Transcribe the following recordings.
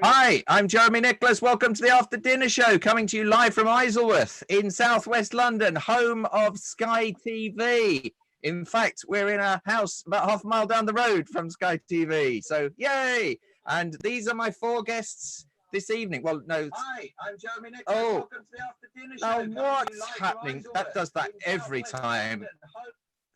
Hi, I'm Jeremy Nicholas. Welcome to the After Dinner Show, coming to you live from Isleworth in southwest London, home of Sky TV. In fact, we're in a house about half a mile down the road from Sky TV. So, yay! And these are my four guests this evening. Well, no. Hi, I'm Jeremy Nicholas. Oh, welcome to the After Dinner Show. now what's happening? That does that every time.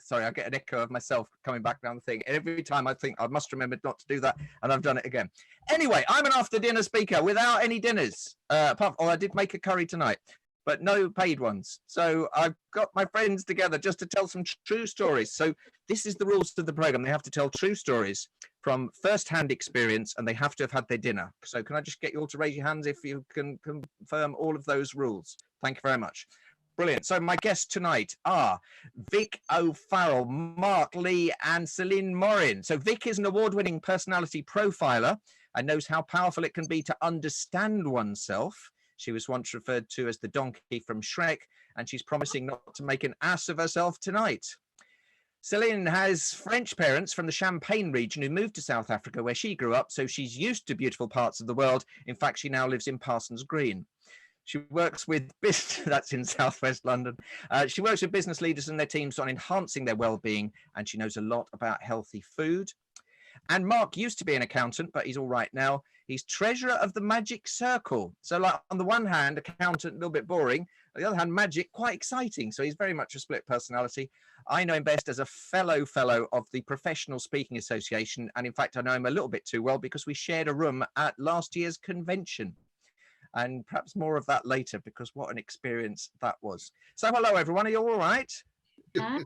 Sorry, I get an echo of myself coming back down the thing. Every time I think I must remember not to do that, and I've done it again. Anyway, I'm an after dinner speaker without any dinners. I did make a curry tonight, but no paid ones. So I've got my friends together just to tell some true stories. So this is the rules of the program. They have to tell true stories from first-hand experience, and they have to have had their dinner. So can I just get you all to raise your hands if you can confirm all of those rules? Thank you very much. Brilliant. So my guests tonight are Vic O'Farrell, Mark Lee, and Celynn Morin. So Vic is an award-winning personality profiler and knows how powerful it can be to understand oneself. She was once referred to as the donkey from Shrek, and she's promising not to make an ass of herself tonight. Celynn has French parents from the Champagne region who moved to South Africa where she grew up, so she's used to beautiful parts of the world. In fact, she now lives in Parsons Green. She works with business, that's in southwest London. She works with business leaders and their teams on enhancing their well-being, and she knows a lot about healthy food. And Mark used to be an accountant, but he's all right now. He's treasurer of the Magic Circle. So like on the one hand, accountant, a little bit boring. On the other hand, magic, quite exciting. So he's very much a split personality. I know him best as a fellow of the Professional Speaking Association. And in fact, I know him a little bit too well because we shared a room at last year's convention. And perhaps more of that later, because what an experience that was. So hello, everyone. Are you all right? Hello,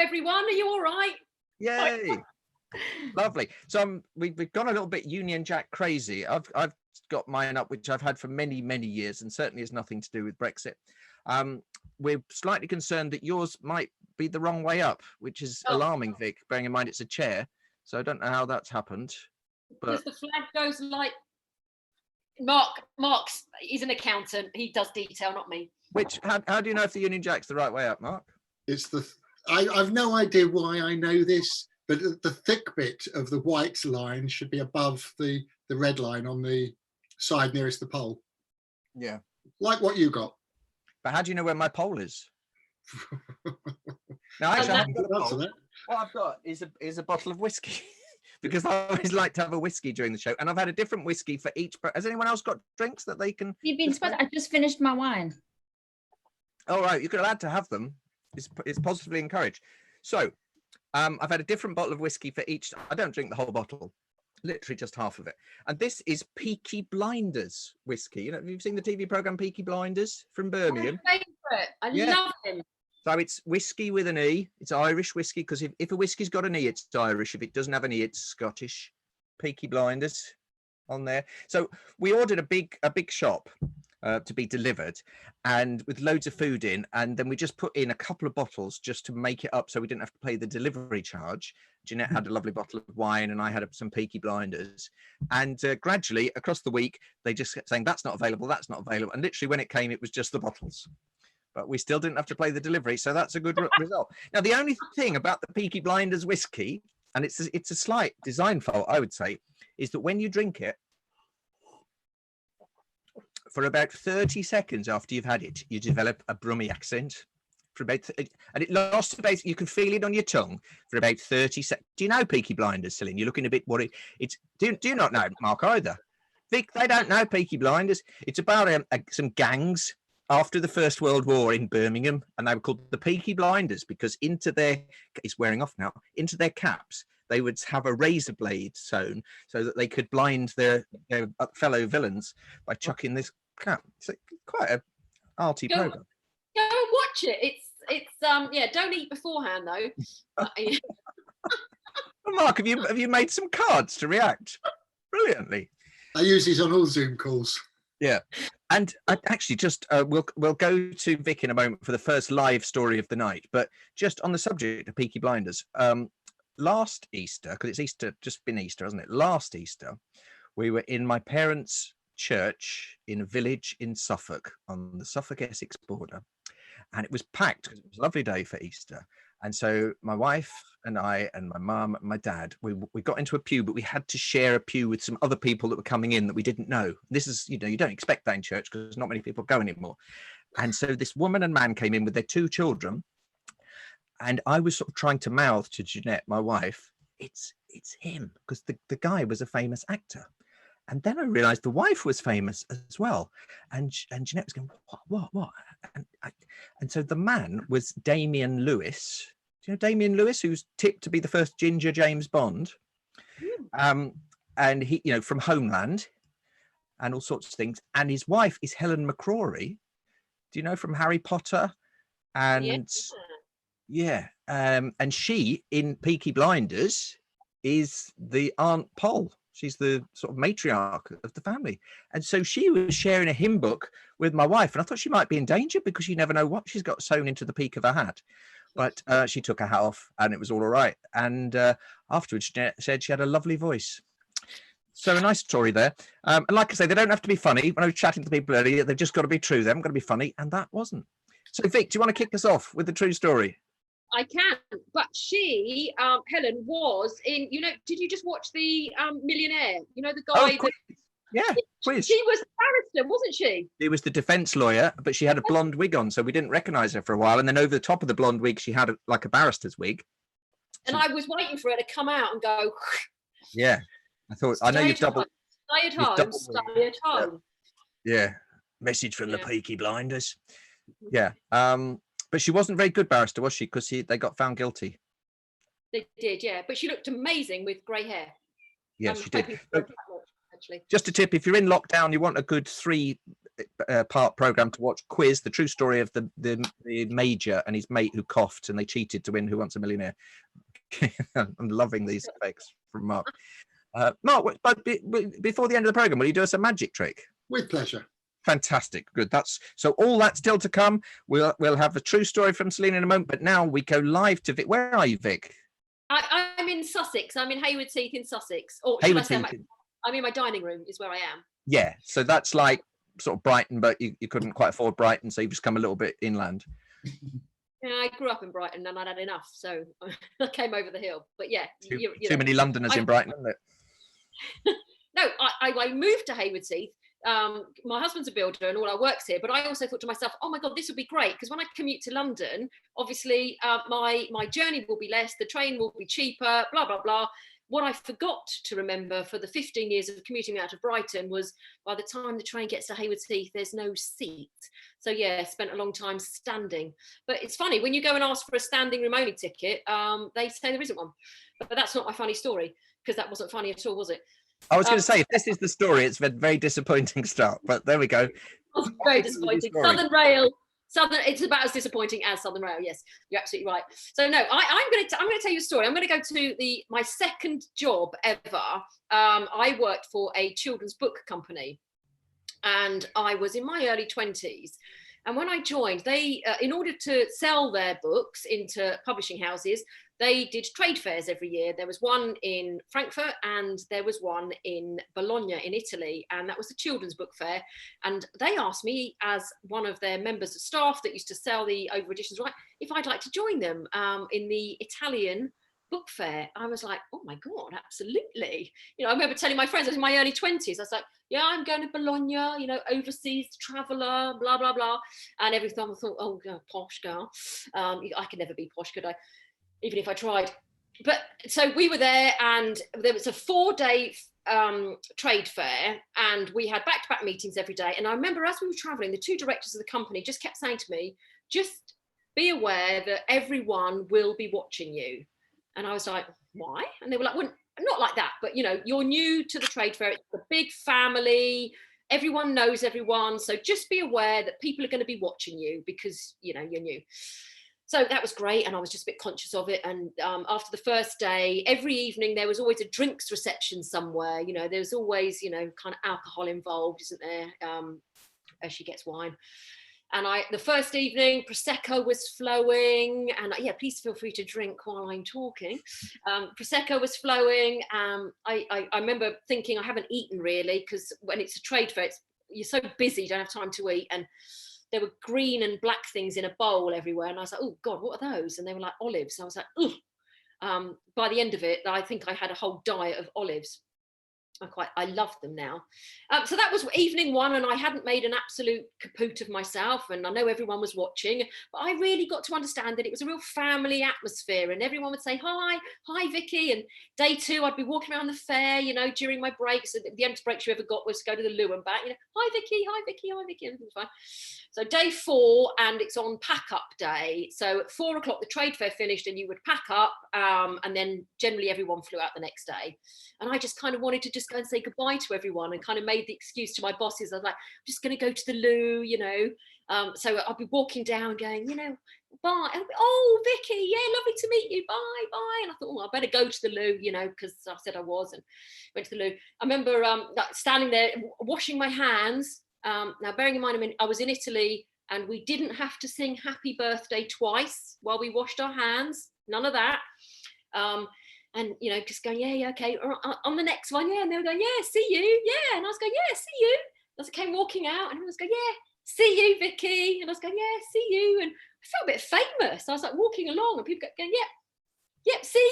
everyone. Are you all right? Yay. Lovely. So we've gone a little bit Union Jack crazy. I've got mine up, which I've had for many years, and certainly has nothing to do with Brexit. We're slightly concerned that yours might be the wrong way up, which is alarming, Vic, bearing in mind it's a chair. So I don't know how that's happened. But Because the flag goes like... Mark's, he's an accountant. He does detail, not me. How do you know if the Union Jack's the right way up, Mark? It's I've no idea why I know this, but the thick bit of the white line should be above the red line on the side nearest the pole. Yeah. Like what you got. But how do you know where my pole is? Now, actually, I haven't got a pole. What I've got is a bottle of whiskey. Because I always like to have a whiskey during the show, and I've had a different whiskey for each. Has anyone else got drinks that they can? You've been supposed. I just finished my wine. All right, you're allowed to have them. It's positively encouraged. So, I've had a different bottle of whiskey for each. I don't drink the whole bottle, literally just half of it. And this is Peaky Blinders whiskey. You know, have you seen the TV program Peaky Blinders from Birmingham? My favourite. I love him. So it's whiskey with an E. It's Irish whiskey, because if a whiskey's got an E, it's Irish. If it doesn't have an E, it's Scottish. Peaky Blinders on there. So we ordered a big shop to be delivered, and with loads of food in, and then we just put in a couple of bottles just to make it up, so we didn't have to pay the delivery charge. Jeanette had a lovely bottle of wine, and I had some Peaky Blinders. And gradually across the week, they just kept saying that's not available, that's not available, and literally when it came, it was just the bottles. But we still didn't have to pay the delivery, so that's a good result. Now, the only thing about the Peaky Blinders whiskey, and it's a slight design fault, I would say, is that when you drink it, for about 30 seconds after you've had it, you develop a Brummie accent. And it lasts about, you can feel it on your tongue for about 30 seconds. Do you know Peaky Blinders, Celynn? You're looking a bit worried. Do you not know Mark either? Vic, they don't know Peaky Blinders. It's about some gangs after the First World War in Birmingham, and they were called the Peaky Blinders because it's wearing off now, into their caps, they would have a razor blade sewn so that they could blind their fellow villains by chucking this cap. It's quite a arty program. Go and watch it. It's don't eat beforehand though. Well, Mark, have you made some cards to react? Brilliantly. I use these on all Zoom calls. Yeah, and I actually just we'll go to Vic in a moment for the first live story of the night. But just on the subject of Peaky Blinders, last Easter, because it's Easter, just been Easter, hasn't it? Last Easter, we were in my parents' church in a village in Suffolk on the Suffolk-Essex border, and it was packed because it was a lovely day for Easter. And so my wife and I and my mum and my dad, we got into a pew, but we had to share a pew with some other people that were coming in that we didn't know. This is, you don't expect that in church because not many people go anymore. And so this woman and man came in with their 2 children. And I was sort of trying to mouth to Jeanette, my wife, it's him, because the guy was a famous actor. And then I realized the wife was famous as well. And Jeanette was going, what? And so the man was Damian Lewis. Do you know Damian Lewis, who's tipped to be the first ginger James Bond? And he, from Homeland and all sorts of things. And his wife is Helen McCrory. Do you know, from Harry Potter? And and she in Peaky Blinders is the Aunt Pol. She's the sort of matriarch of the family. And so she was sharing a hymn book with my wife. And I thought she might be in danger because you never know what she's got sewn into the peak of her hat. But she took her hat off and it was all right. And afterwards, she said she had a lovely voice. So a nice story there. And like I say, they don't have to be funny. When I was chatting to people earlier, they've just got to be true. They haven't got to be funny. And that wasn't. So Vic, do you want to kick us off with the true story? I can, but she, Helen, was in, did you just watch the Millionaire? The guy Quiz. She was a barrister, wasn't she? She was the defense lawyer, but she had a blonde wig on, so we didn't recognize her for a while. And then over the top of the blonde wig, she had like a barrister's wig. And I was waiting for her to come out and go. Yeah, I know you double. Stay at home. Stay at home. Yeah, message from the Peaky Blinders. Yeah, but she wasn't very good barrister, was she? Because they got found guilty. They did, yeah. But she looked amazing with grey hair. Yes, she did. Actually. Just a tip, if you're in lockdown, you want a good 3-part program to watch. Quiz, the true story of the major and his mate who coughed and they cheated to win Who Wants a Millionaire. I'm loving these effects from Mark. Mark, but before the end of the program, will you do us a magic trick? With pleasure. Fantastic, good. So all that's still to come. We'll have a true story from Celynn in a moment, but now we go live to Vic. Where are you, Vic? I'm in Sussex. I'm in Hayward Heath in Sussex. Or Hayward should I say Heath. I'm in my dining room is where I am. Yeah, so that's like sort of Brighton, but you couldn't quite afford Brighton, so you've just come a little bit inland. Yeah, I grew up in Brighton and I'd had enough, so I came over the hill. But yeah, too many Londoners in Brighton, isn't it? No, I moved to Hayward Heath. My husband's a builder and all our work's here, but I also thought to myself, oh my God, this would be great because when I commute to London, obviously my journey will be less, the train will be cheaper, blah, blah, blah. What I forgot to remember for the 15 years of commuting out of Brighton was by the time the train gets to Hayward Heath, there's no seat. So yeah, spent a long time standing. But it's funny, when you go and ask for a standing room only ticket, they say there isn't one. But that's not my funny story because that wasn't funny at all, was it? I was going to say, if this is the story, it's a very disappointing start, but there we go. Oh, very disappointing. It's about as disappointing as Southern Rail. Yes, you're absolutely right. So no, I'm going to tell you a story. I'm going to go to my second job ever. I worked for a children's book company, and I was in my early 20s. And when I joined, they, in order to sell their books into publishing houses, they did trade fairs every year. There was one in Frankfurt and there was one in Bologna in Italy. And that was the children's book fair. And they asked me as one of their members of staff that used to sell the over editions, right, if I'd like to join them in the Italian book fair. I was like, oh my God, absolutely. I remember telling my friends, I was in my early 20s. I was like, yeah, I'm going to Bologna, overseas traveller, blah, blah, blah. And every time I thought, oh, God, posh girl. I could never be posh, could I? Even if I tried. But so we were there and there was a 4-day trade fair and we had back-to-back meetings every day. And I remember as we were traveling, the 2 directors of the company just kept saying to me, just be aware that everyone will be watching you. And I was like, why? And they were like, well, not like that, but you're new to the trade fair. It's a big family. Everyone knows everyone. So just be aware that people are going to be watching you because, you're new. So that was great. And I was just a bit conscious of it. And after the first day, every evening, there was always a drinks reception somewhere. There's always, kind of alcohol involved, isn't there? As she gets wine. And the first evening, Prosecco was flowing. And yeah, please feel free to drink while I'm talking. Prosecco was flowing. I remember thinking I haven't eaten really, because when it's a trade fair, you're so busy, you don't have time to eat. And there were green and black things in a bowl everywhere, and I was like, oh God, what are those? And they were like olives. And I was like, ugh. By the end of it, I think I had a whole diet of olives. I love them now. So that was evening one, and I hadn't made an absolute kaput of myself, and I know everyone was watching, but I really got to understand that it was a real family atmosphere, and everyone would say hi Vicky. And day two, I'd be walking around the fair, you know, during my breaks. The only breaks you ever got was to go to the loo and back, you know, hi Vicky, everything's fine. So day 4, and it's on pack up day. So at 4 o'clock, the trade fair finished, and you would pack up, and then generally everyone flew out the next day. And I just kind of wanted to just go and say goodbye to everyone, and kind of made the excuse to my bosses. I was like, I'm just going to go to the loo, you know. So I'll be walking down going, you know, bye. Oh, Vicky, yeah, lovely to meet you. Bye. And I thought, oh, I better go to the loo, you know, because I said I was, and went to the loo. I remember standing there washing my hands. Now, bearing in mind, I was in Italy, and we didn't have to sing happy birthday twice while we washed our hands. None of that. And, you know, just going, yeah, okay. On the next one, yeah. And they were going, yeah, see you. Yeah. And I was going, yeah, see you. As I came walking out, and I was going, yeah, see you, Vicky. And I was going, yeah, see you. And I felt a bit famous. I was like walking along, and people kept going, yep, see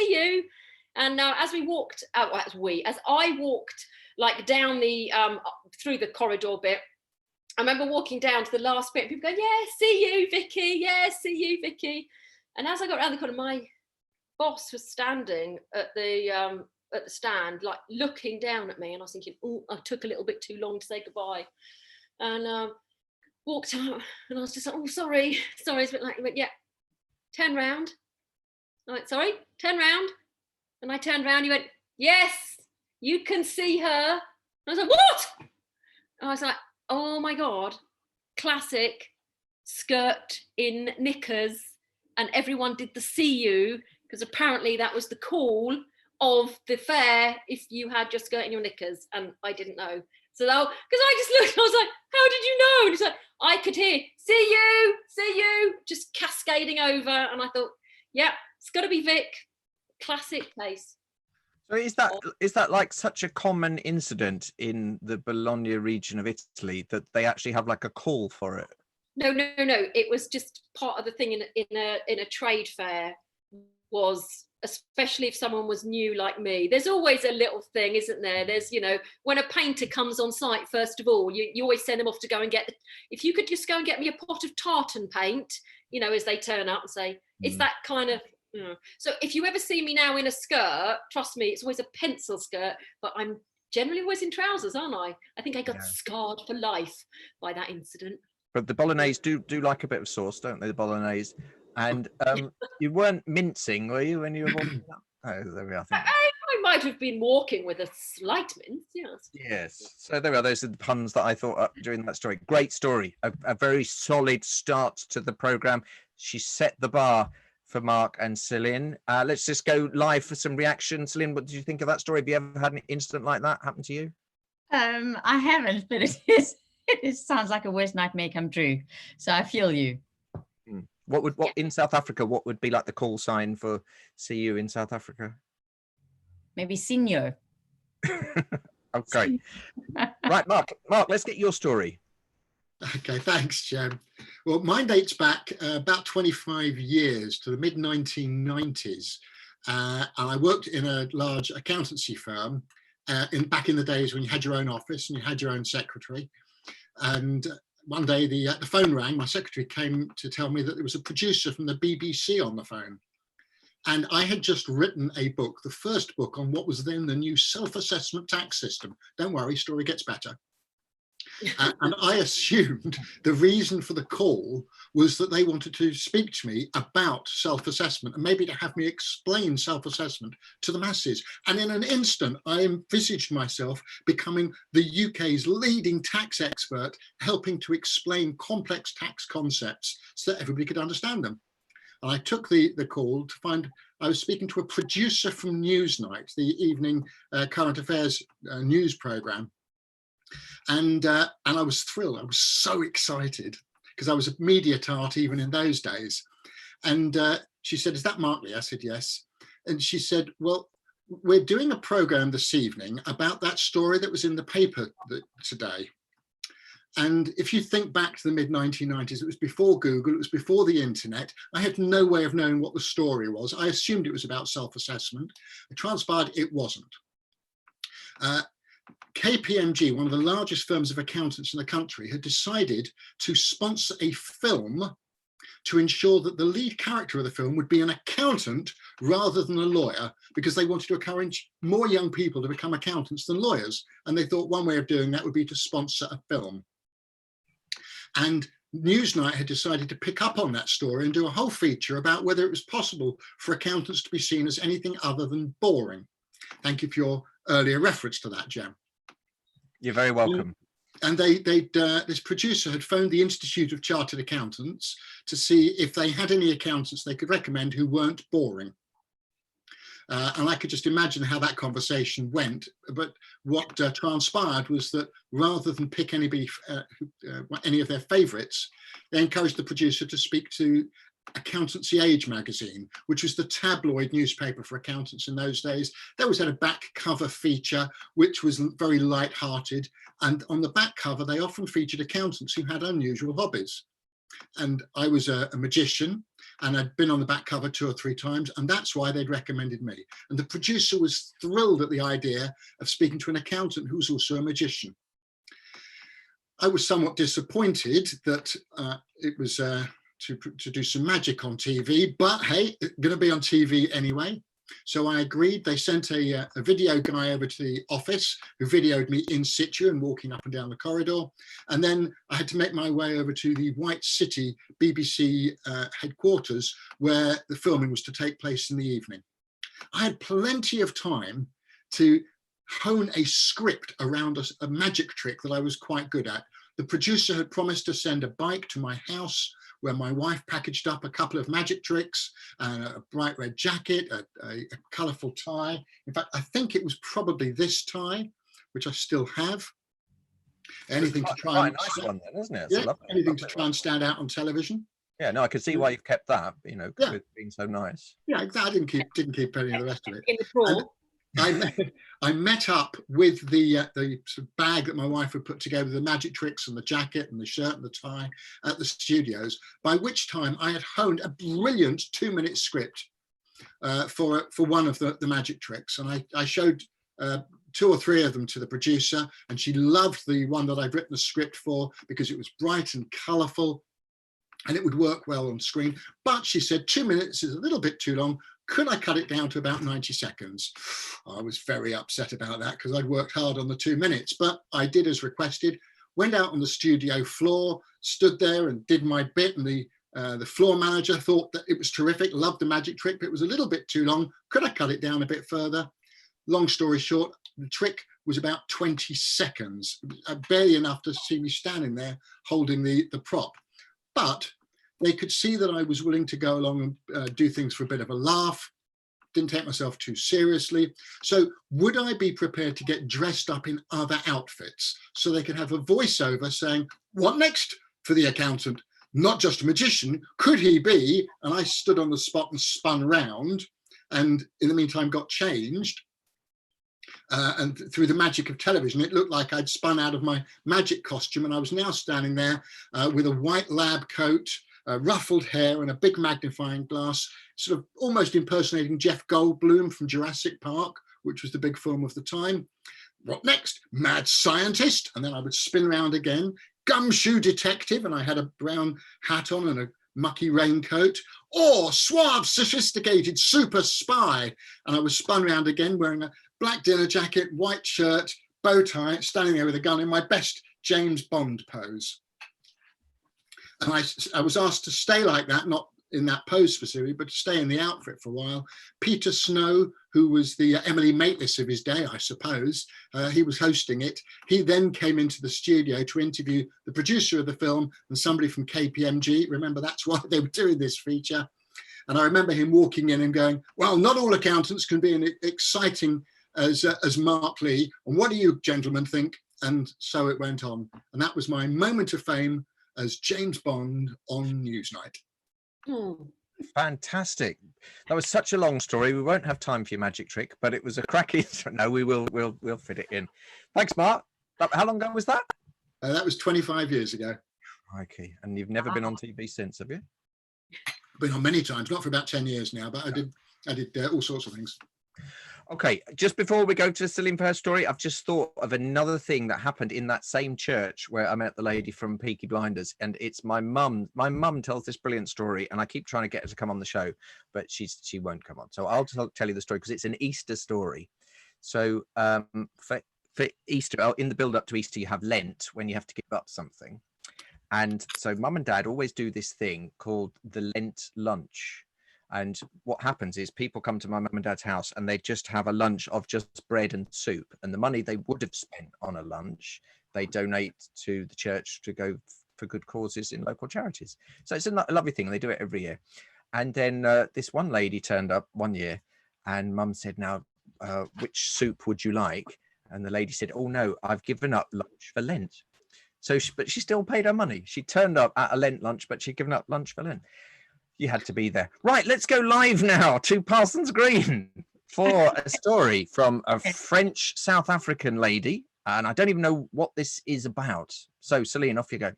you. And as we walked, as I walked like down the through the corridor bit, I remember walking down to the last bit, and people going, yeah, see you, Vicky. Yeah, see you, Vicky. And as I got around the corner, my boss was standing at the stand, like looking down at me, and I was thinking, oh, I took a little bit too long to say goodbye. And walked out, and I was just like, oh, sorry. It's a bit like, he went, yeah, turn round. I went, sorry, turn round. And I turned round, he went, yes, you can see her. And I was like, what? And I was like, oh my God, classic skirt in knickers, and everyone did the see you, because apparently that was the call of the fair if you had your skirt in your knickers, and I didn't know. So because I just looked, I was like, how did you know? And he's like, I could hear, see you, just cascading over. And I thought, yeah, it's got to be Vic. Classic place. So is that like such a common incident in the Bologna region of Italy that they actually have like a call for it? No. It was just part of the thing in a trade fair, was especially if someone was new like me. There's always a little thing, isn't there? There's, you know, when a painter comes on site, first of all, you always send them off to go and get, if you could just go and get me a pot of tartan paint, you know, as they turn up and say, it's that kind of, you know. So if you ever see me now in a skirt, trust me, it's always a pencil skirt, but I'm generally always in trousers, aren't I? I think I got scarred for life by that incident. But the Bolognese do like a bit of sauce, don't they? The Bolognese. And you weren't mincing, were you, when you were walking up? Oh, there we are. I might have been walking with a slight mince, yes. Yes. So there we are. Those are the puns that I thought up during that story. Great story. A very solid start to the programme. She set the bar for Mark and Celynn. Let's just go live for some reaction. Celynn, what did you think of that story? Have you ever had an incident like that happen to you? I haven't, but it sounds like a worst nightmare come true. So I feel you. What in South Africa, what would be like the call sign for see you in South Africa? Maybe senior. Okay. Right, Mark, let's get your story. Okay, thanks, Jem. Well, mine dates back about 25 years to the mid-1990s. And I worked in a large accountancy firm back in the days when you had your own office and you had your own secretary. And one day the phone rang. My secretary came to tell me that there was a producer from the BBC on the phone. And I had just written a book, the first book on what was then the new self-assessment tax system. Don't worry, story gets better. And I assumed the reason for the call was that they wanted to speak to me about self-assessment and maybe to have me explain self-assessment to the masses. And in an instant, I envisaged myself becoming the UK's leading tax expert, helping to explain complex tax concepts so that everybody could understand them. And I took the call to find I was speaking to a producer from Newsnight, the evening current affairs news programme. And I was thrilled. I was so excited because I was a media tart even in those days. And she said, "Is that Mark Lee?" I said, "Yes." And she said, "Well, we're doing a programme this evening about that story that was in the paper today." And if you think back to the mid-1990s, it was before Google, it was before the internet. I had no way of knowing what the story was. I assumed it was about self-assessment. It transpired it wasn't. KPMG, one of the largest firms of accountants in the country, had decided to sponsor a film to ensure that the lead character of the film would be an accountant rather than a lawyer, because they wanted to encourage more young people to become accountants than lawyers. And they thought one way of doing that would be to sponsor a film. And Newsnight had decided to pick up on that story and do a whole feature about whether it was possible for accountants to be seen as anything other than boring. Thank you for your earlier reference to that, Jem. You're very welcome. And this producer had phoned the Institute of Chartered Accountants to see if they had any accountants they could recommend who weren't boring. And I could just imagine how that conversation went. But what transpired was that rather than pick any of their favourites, they encouraged the producer to speak to Accountancy Age magazine, which was the tabloid newspaper for accountants in those days. They always had a back cover feature, which was very light-hearted. And on the back cover, they often featured accountants who had unusual hobbies. And I was a magician, and I'd been on the back cover 2 or 3 times, and that's why they'd recommended me. And the producer was thrilled at the idea of speaking to an accountant who was also a magician. I was somewhat disappointed that it was to do some magic on TV, but hey, it's going to be on TV anyway. So I agreed. They sent a video guy over to the office who videoed me in situ and walking up and down the corridor. And then I had to make my way over to the White City BBC headquarters, where the filming was to take place in the evening. I had plenty of time to hone a script around a magic trick that I was quite good at. The producer had promised to send a bike to my house, where my wife packaged up a couple of magic tricks, a bright red jacket, a colourful tie. In fact, I think it was probably this tie, which I still have. Anything to try and nice one, then, isn't it? Yeah, anything to try and stand out on television. Yeah, no, I could see why you've kept that. You know, Yeah. it's been so nice. Yeah, I didn't keep any of the rest of it. In the drawer. I met up with the sort of bag that my wife had put together, the magic tricks and the jacket and the shirt and the tie at the studios, by which time I had honed a brilliant 2-minute script for one of the magic tricks. And I showed 2 or 3 of them to the producer, and she loved the one that I'd written the script for because it was bright and colourful and it would work well on screen. But she said 2 minutes is a little bit too long. Could I cut it down to about 90 seconds? I was very upset about that because I'd worked hard on the 2 minutes, but I did as requested, went out on the studio floor, stood there and did my bit, and the floor manager thought that it was terrific, loved the magic trick, but it was a little bit too long. Could I cut it down a bit further? Long story short, the trick was about 20 seconds, barely enough to see me standing there holding the prop. But they could see that I was willing to go along and do things for a bit of a laugh, didn't take myself too seriously. So would I be prepared to get dressed up in other outfits so they could have a voiceover saying, what next for the accountant? Not just a magician, could he be? And I stood on the spot and spun round, and in the meantime got changed. And through the magic of television, it looked like I'd spun out of my magic costume, and I was now standing there with a white lab coat, ruffled hair and a big magnifying glass, sort of almost impersonating Jeff Goldblum from Jurassic Park, which was the big film of the time. What next? Mad scientist. And then I would spin around again. Gumshoe detective, and I had a brown hat on and a mucky raincoat. Or suave, sophisticated super spy. And I was spun around again wearing a black dinner jacket, white shirt, bow tie, standing there with a gun in my best James Bond pose. And I was asked to stay like that, not in that pose specifically, but to stay in the outfit for a while. Peter Snow, who was the Emily Maitlis of his day, I suppose, he was hosting it. He then came into the studio to interview the producer of the film and somebody from KPMG. Remember, that's why they were doing this feature. And I remember him walking in and going, well, not all accountants can be as exciting as Mark Lee. And what do you gentlemen think? And so it went on. And that was my moment of fame as James Bond on Newsnight. Fantastic. That was such a long story. We won't have time for your magic trick, but it was a cracking. No, we'll fit it in. Thanks, Mark. How long ago was that? That was 25 years ago. Crikey. And you've never been on TV since, have you? Been on many times, not for about 10 years now, but I did all sorts of things. Okay, just before we go to Celynn for her story, I've just thought of another thing that happened in that same church where I met the lady from Peaky Blinders, and it's my mum. My mum tells this brilliant story, and I keep trying to get her to come on the show, but she won't come on. So I'll tell you the story because it's an Easter story. So for Easter, in the build up to Easter, you have Lent when you have to give up something, and so mum and dad always do this thing called the Lent lunch. And what happens is people come to my mum and dad's house and they just have a lunch of just bread and soup. And the money they would have spent on a lunch, they donate to the church to go for good causes in local charities. So it's a lovely thing. They do it every year. And then this one lady turned up one year and mum said, now, which soup would you like? And the lady said, oh, no, I've given up lunch for Lent. So, but she still paid her money. She turned up at a Lent lunch, but she'd given up lunch for Lent. You had to be there. Right, let's go live now to Parsons Green for a story from a French South African lady. And I don't even know what this is about. So, Celynn, off you go.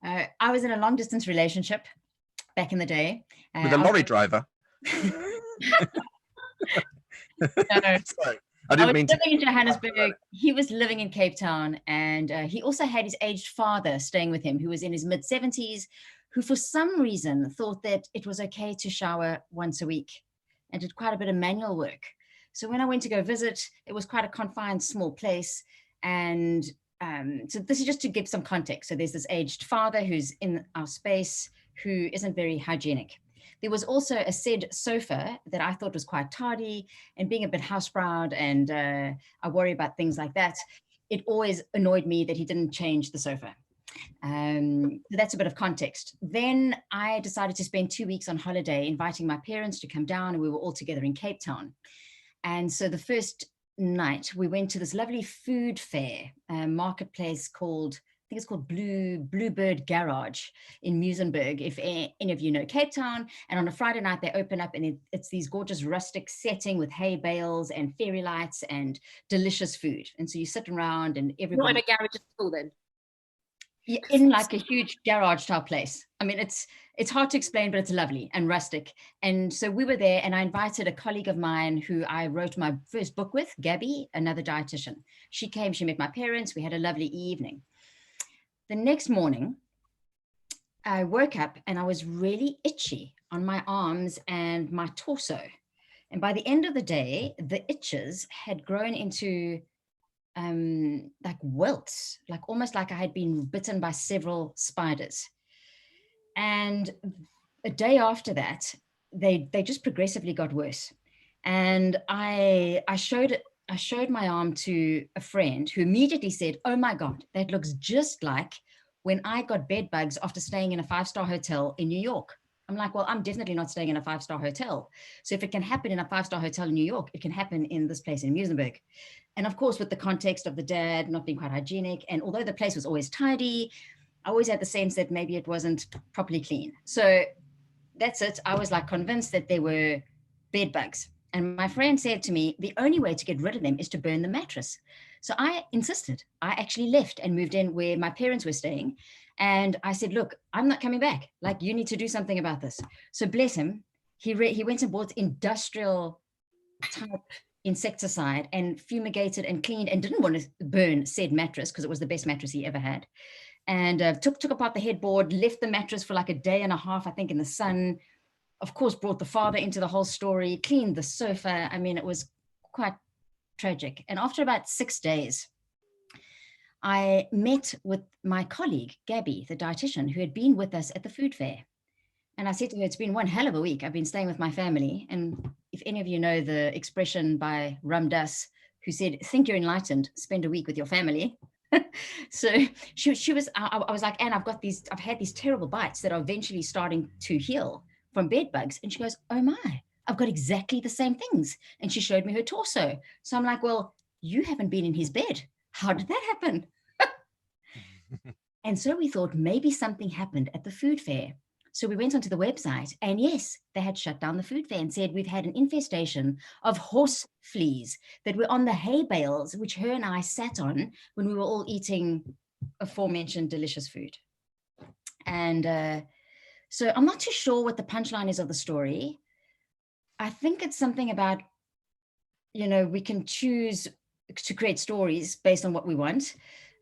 I was in a long distance relationship back in the day. With a lorry driver? No. Sorry, I didn't mean to. Living in Johannesburg. He was living in Cape Town. And he also had his aged father staying with him, who was in his mid-70s, who for some reason thought that it was okay to shower once a week and did quite a bit of manual work. So when I went to go visit, it was quite a confined, small place. And so this is just to give some context. So there's this aged father who's in our space who isn't very hygienic. There was also a said sofa that I thought was quite tardy, and being a bit house proud and I worry about things like that, it always annoyed me that he didn't change the sofa. So that's a bit of context. Then I decided to spend 2 weeks on holiday, inviting my parents to come down, and we were all together in Cape Town. And so the first night we went to this lovely food fair marketplace called, I think it's called Bluebird Garage in Muizenberg, if any of you know Cape Town. And on a Friday night they open up, and it's these gorgeous rustic setting with hay bales and fairy lights and delicious food. And so you sit around and everybody— Not in a garage at all then? In like a huge garage type place. I mean, it's hard to explain, but it's lovely and rustic. And so we were there, and I invited a colleague of mine who I wrote my first book with, Gabby, another dietitian. She came, she met my parents, we had a lovely evening. The next morning, I woke up and I was really itchy on my arms and my torso. And by the end of the day, the itches had grown into like welts, like almost like I had been bitten by several spiders. And a day after that, they just progressively got worse. And I showed my arm to a friend who immediately said, oh my God, that looks just like when I got bed bugs after staying in a 5-star hotel in New York. I'm like, well, I'm definitely not staying in a 5-star hotel. So if it can happen in a 5-star hotel in New York, it can happen in this place in Muizenberg. And of course, with the context of the dad not being quite hygienic, and although the place was always tidy, I always had the sense that maybe it wasn't properly clean. So that's it. I was like convinced that they were bed bugs. And my friend said to me, the only way to get rid of them is to burn the mattress. So I insisted. I actually left and moved in where my parents were staying. And I said, look, I'm not coming back. Like, you need to do something about this. So bless him, he went and bought industrial type insecticide and fumigated and cleaned, and didn't want to burn said mattress because it was the best mattress he ever had. And took apart the headboard, left the mattress for like a day and a half, I think, in the sun. Of course, brought the father into the whole story, cleaned the sofa. I mean, it was quite tragic. And after about 6 days, I met with my colleague, Gabby, the dietitian, who had been with us at the food fair. And I said to her, it's been one hell of a week. I've been staying with my family. And if any of you know the expression by Ram Dass, who said, think you're enlightened, spend a week with your family. So she was, I was like, Anne, I've had these terrible bites that are eventually starting to heal from bed bugs. And she goes, oh my, I've got exactly the same things. And she showed me her torso. So I'm like, well, you haven't been in his bed. How did that happen? And so we thought maybe something happened at the food fair. So we went onto the website, and yes, they had shut down the food fair and said we've had an infestation of horse fleas that were on the hay bales, which her and I sat on when we were all eating aforementioned delicious food. And so I'm not too sure what the punchline is of the story. I think it's something about, we can choose to create stories based on what we want.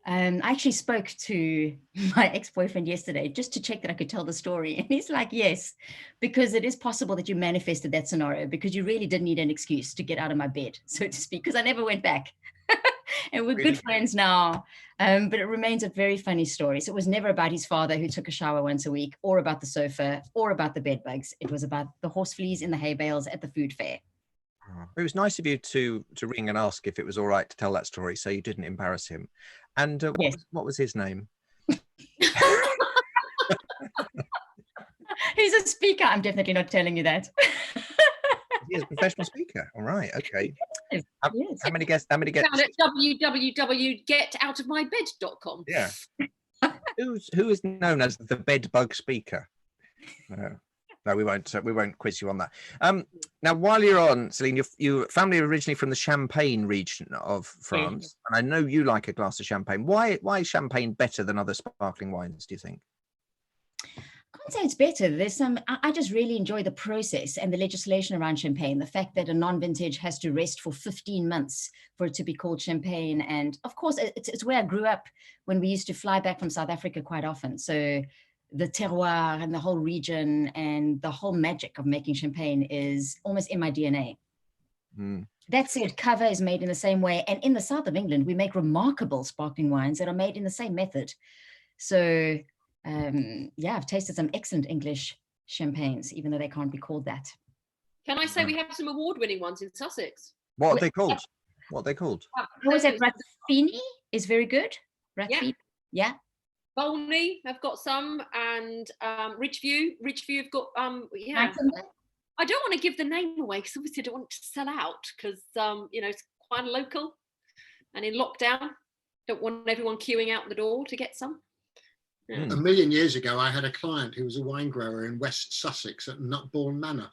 I actually spoke to my ex-boyfriend yesterday just to check that I could tell the story. And he's like, yes, because it is possible that you manifested that scenario because you really did need an excuse to get out of my bed, so to speak, because I never went back. And we're good friends now. But it remains a very funny story. So it was never about his father who took a shower once a week, or about the sofa, or about the bed bugs. It was about the horse fleas in the hay bales at the food fair. It was nice of you to ring and ask if it was all right to tell that story, so you didn't embarrass him. And Yes. what was his name? He's a speaker. I'm definitely not telling you that. He's a professional speaker. All right. Okay. Yes. How many guests? How many guests? Found at www.getoutofmybed.com. Yeah. Who is known as the bed bug speaker? No, we won't quiz you on that. Now, while you're on, Celynn, your family are originally from the Champagne region of France, and I know you like a glass of champagne. Why is champagne better than other sparkling wines, do you think? I can't say it's better. There's I just really enjoy the process and the legislation around champagne. The fact that a non-vintage has to rest for 15 months for it to be called champagne. And of course, it's where I grew up when we used to fly back from South Africa quite often. So the terroir and the whole region and the whole magic of making champagne is almost in my DNA. That said, cava is made in the same way. And in the south of England, we make remarkable sparkling wines that are made in the same method. So I've tasted some excellent English champagnes, even though they can't be called that. Can I say we have some award-winning ones in Sussex? What are they called? What are they called? What was that? Rathfini is very good. Rathfini, yeah. Bolney have got some, and Ridgeview have got I don't want to give the name away because obviously I don't want it to sell out because it's quite local and in lockdown. Don't want everyone queuing out the door to get some. A million years ago, I had a client who was a wine grower in West Sussex at Nutbourne Manor.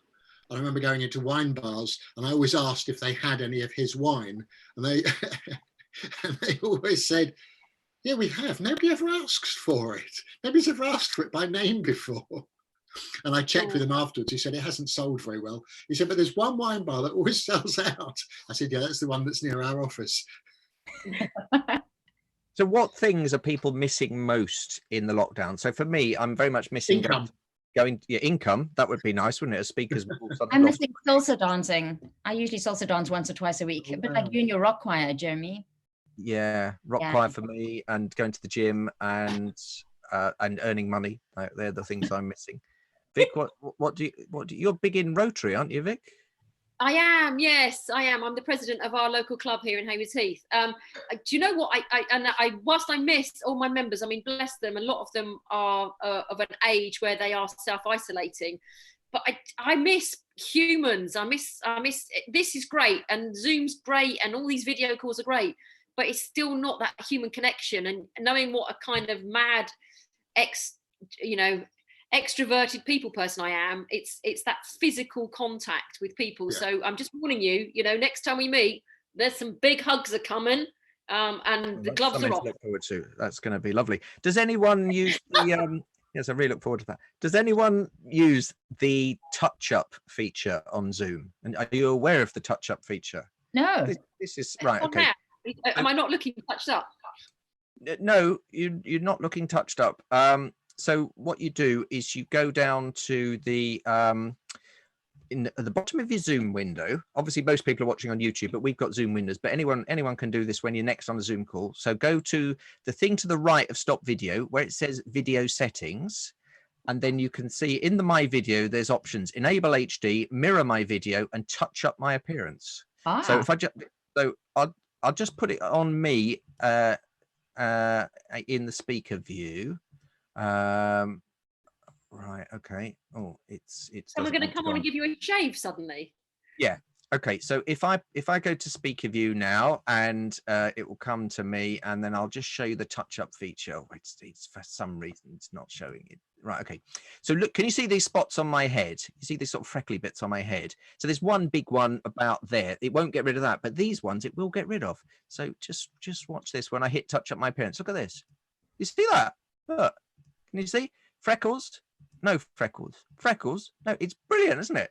I remember going into wine bars and I always asked if they had any of his wine, and they always said, yeah, we have. Nobody ever asks for it. Nobody's ever asked for it by name before. And I checked with him afterwards. He said it hasn't sold very well. He said, but there's one wine bar that always sells out. I said, yeah, that's the one that's near our office. So what things are people missing most in the lockdown? So for me, I'm very much missing Income. Income. That would be nice, wouldn't it? As speakers. I'm missing salsa dancing. I usually salsa dance once or twice a week, a bit like you and your rock choir, Jeremy. Yeah, rock choir for me, and going to the gym and earning money. They're the things I'm missing. Vic, what do you're big in Rotary, aren't you, Vic? I am, yes, I am. I'm the president of our local club here in Haywards Heath. Do you know what? Whilst I miss all my members, I mean, bless them, a lot of them are of an age where they are self-isolating. But I miss humans. I miss. This is great, and Zoom's great, and all these video calls are great. But it's still not that human connection, and knowing what a kind of mad extroverted people person I am, it's that physical contact with people. Yeah. So I'm just warning you, next time we meet, there's some big hugs are coming, and the gloves are off. Look forward to. That's going to be lovely. Does anyone use the yes, I really look forward to that. Does anyone use the touch-up feature on Zoom? And are you aware of the touch-up feature? No. This is right. Okay. Am I not looking touched up? No, you're not looking touched up. So what you do is you go down to the at the bottom of your Zoom window. Obviously, most people are watching on YouTube, but we've got Zoom windows. But anyone can do this when you're next on a Zoom call. So go to the thing to the right of Stop Video where it says Video Settings, and then you can see in the My Video there's options: Enable HD, Mirror My Video, and Touch Up My Appearance. So if I'll just put it on me in the speaker view. Right, okay. Oh, it's so we're going to come on and give you a shave suddenly. Yeah, Okay, so if I go to speaker view now, and it will come to me, and then I'll just show you the touch up feature. Oh, it's for some reason it's not showing it. Right, okay. So look, can you see these spots on my head? You see these sort of freckly bits on my head? So there's one big one about there. It won't get rid of that, but these ones it will get rid of. So just watch this when I hit touch up my appearance. Look at this. You see that? Look. Can you see? Freckles? No freckles. Freckles? No, it's brilliant, isn't it?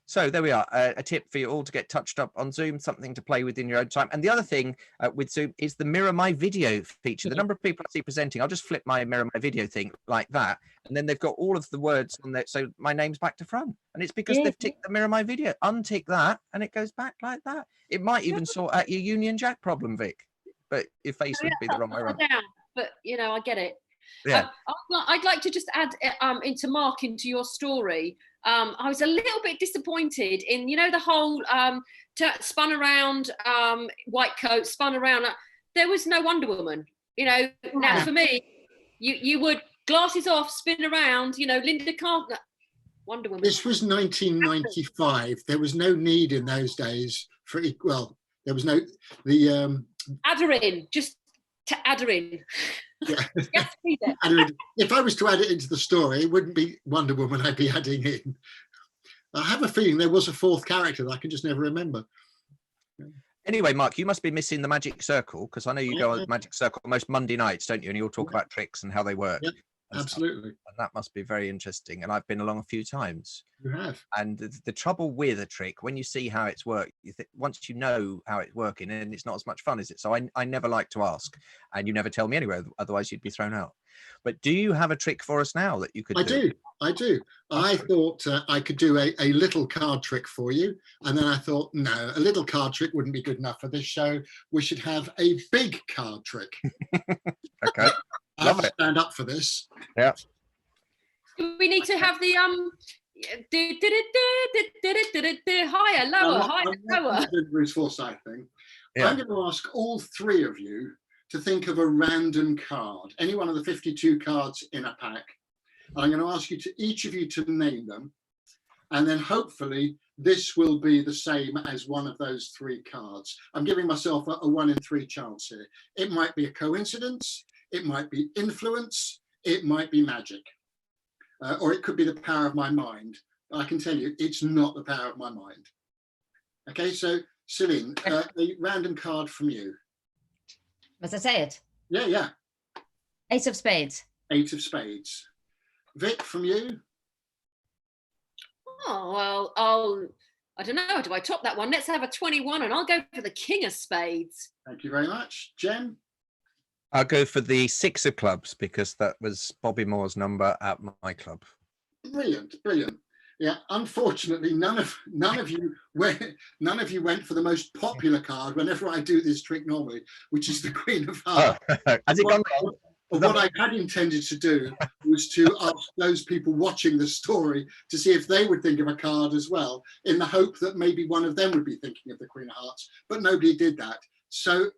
So there we are, a tip for you all to get touched up on Zoom, something to play with in your own time. And the other thing with Zoom is the mirror my video feature. The number of people I see presenting, I'll just flip my mirror my video thing like that. And then they've got all of the words on there. So my name's back to front. And it's because they've ticked the mirror my video. Untick that and it goes back like that. It might even sort out your Union Jack problem, Vic. But your face would be the wrong way around. But, you know, I get it. Yeah. I'd like to just add into your story. I was a little bit disappointed in, you know, the whole spun around white coat, spun around. There was no Wonder Woman, you know. Now for me, you would glasses off, spin around, you know, Linda Carter, Wonder Woman. This was 1995. There was no need in those days for, well, there was no, add her in, just to add her in. Yeah. Yes, please. If I was to add it into the story, it wouldn't be Wonder Woman I'd be adding in. I have a feeling there was a fourth character that I can just never remember. Anyway, Mark, you must be missing the Magic Circle, because I know you go on the Magic Circle most Monday nights, don't you? And you'll talk about tricks and how they work. Yep, absolutely. And that must be very interesting. And I've been along a few times. You have. And the trouble with a trick, when you see how it's worked, once you know how it's working, and it's not as much fun, is it? So I never like to ask, and you never tell me anyway, otherwise you'd be thrown out. But do you have a trick for us now that you could do? I do. I thought I could do a little card trick for you. And then I thought, no, a little card trick wouldn't be good enough for this show. We should have a big card trick. Okay. I have to stand up for this. Yeah. We need to have the higher, lower, higher, lower. Bruce Forsyth thing. Yeah. I'm going to ask all three of you to think of a random card, any one of the 52 cards in a pack. I'm going to ask you to each of you to name them, and then hopefully this will be the same as one of those three cards. I'm giving myself a 1 in 3 chance here. It might be a coincidence, it might be influence, it might be magic, or it could be the power of my mind. I can tell you, it's not the power of my mind. Okay, so Celynn, a random card from you. Must I say it? Yeah. Ace of Spades. 8 of Spades. Vic, from you? Oh, well, I don't know. Do I top that one? Let's have a 21 and I'll go for the King of Spades. Thank you very much. Jen? I'll go for the 6 of clubs, because that was Bobby Moore's number at my club. Brilliant. Yeah, unfortunately, none of you went for the most popular card whenever I do this trick normally, which is the Queen of Hearts. Oh, has it gone wrong? What I had intended to do was to ask those people watching the story to see if they would think of a card as well, in the hope that maybe one of them would be thinking of the Queen of Hearts, but nobody did that. So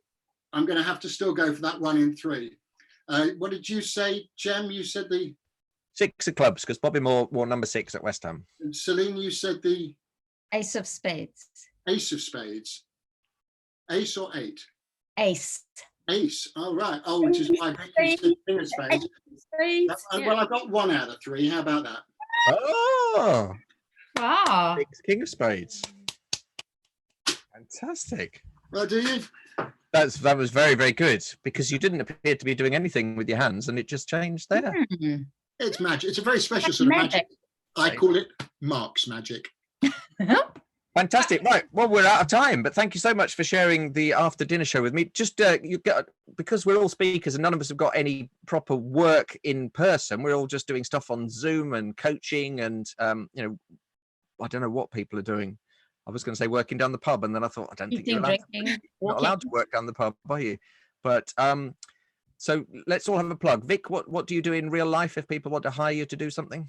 I'm going to have to still go for that 1 in 3. What did you say, Jem? You said the 6 of clubs, because Bobby Moore wore number 6 at West Ham. Celynn, you said the Ace of Spades. Ace of Spades. Ace or 8? Ace. Ace. Oh, right. Oh, which is why I said King of Spades. Well, I got 1 out of 3. How about that? Oh, Wow. King of Spades. Fantastic. Well, do you? That was very, very good, because you didn't appear to be doing anything with your hands, and it just changed there. Hmm. It's magic. It's a very special sort of magic. I call it Mark's magic. Fantastic. Right. Well, we're out of time, but thank you so much for sharing the after dinner show with me. Just because we're all speakers and none of us have got any proper work in person, we're all just doing stuff on Zoom and coaching, and you know, I don't know what people are doing. I was going to say working down the pub, and then I thought, I don't think you're not allowed to work down the pub, are you? But so let's all have a plug. Vic, what do you do in real life if people want to hire you to do something?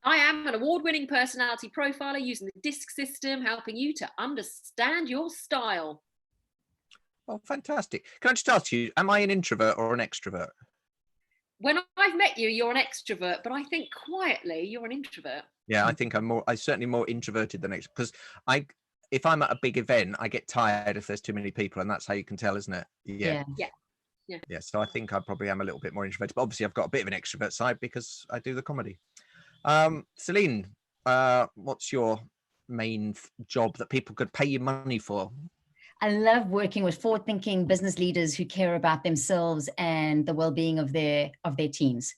I am an award-winning personality profiler using the DISC system, helping you to understand your style. Oh, fantastic. Can I just ask you, am I an introvert or an extrovert? When I've met you, you're an extrovert, but I think quietly you're an introvert. Yeah, I think I'm certainly more introverted than extrovert, because if I'm at a big event, I get tired if there's too many people, and that's how you can tell, isn't it? Yeah. Yeah, so I think I probably am a little bit more introverted, but obviously I've got a bit of an extrovert side because I do the comedy. Celynn, what's your main job that people could pay you money for? I love working with forward-thinking business leaders who care about themselves and the well-being of their teams.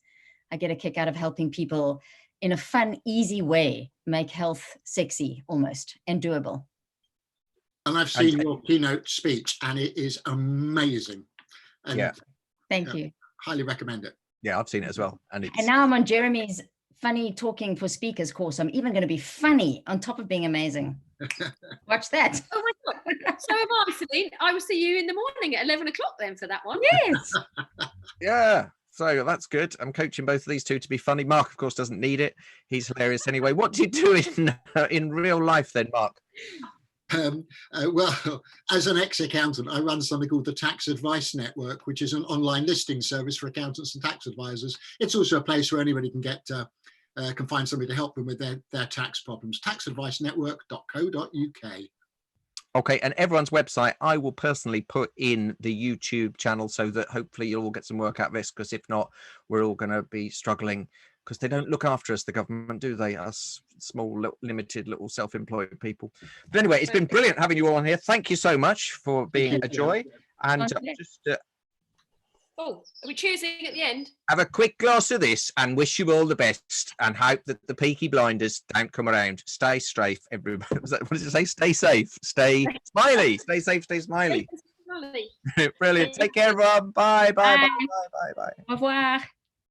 I get a kick out of helping people in a fun, easy way make health sexy almost and doable. And I've seen your keynote speech, and it is amazing. And Yeah. Thank you. highly recommend it. Yeah, I've seen it as well. And it's And now I'm on Jeremy's funny talking for speakers course. I'm even going to be funny on top of being amazing. Watch that. Oh my God. So am I, Celynn. I will see you in the morning at 11 o'clock then for that one. Yes. yeah. So that's good. I'm coaching both of these two to be funny. Mark, of course, doesn't need it. He's hilarious anyway. What do you do in real life then, Mark? Well, as an ex-accountant, I run something called the Tax Advice Network, which is an online listing service for accountants and tax advisors. It's also a place where anybody can get can find somebody to help them with their tax problems. taxadvicenetwork.co.uk. Okay, and everyone's website, I will personally put in the YouTube channel so that hopefully you'll all get some work out of this, because if not, we're all going to be struggling, because they don't look after us, the government, do they? Us small, limited, little self-employed people. But anyway, it's been brilliant having you all on here. Thank you so much for being a joy. And just Oh, are we choosing at the end? have a quick glass of this and wish you all the best, and hope that the Peaky Blinders don't come around. Stay safe, everybody. What does it say? Stay safe. Stay smiley. Stay safe. Stay smiley. Brilliant. Take care, everyone. Bye. Bye. Bye. Bye. Bye. Bye. Au revoir.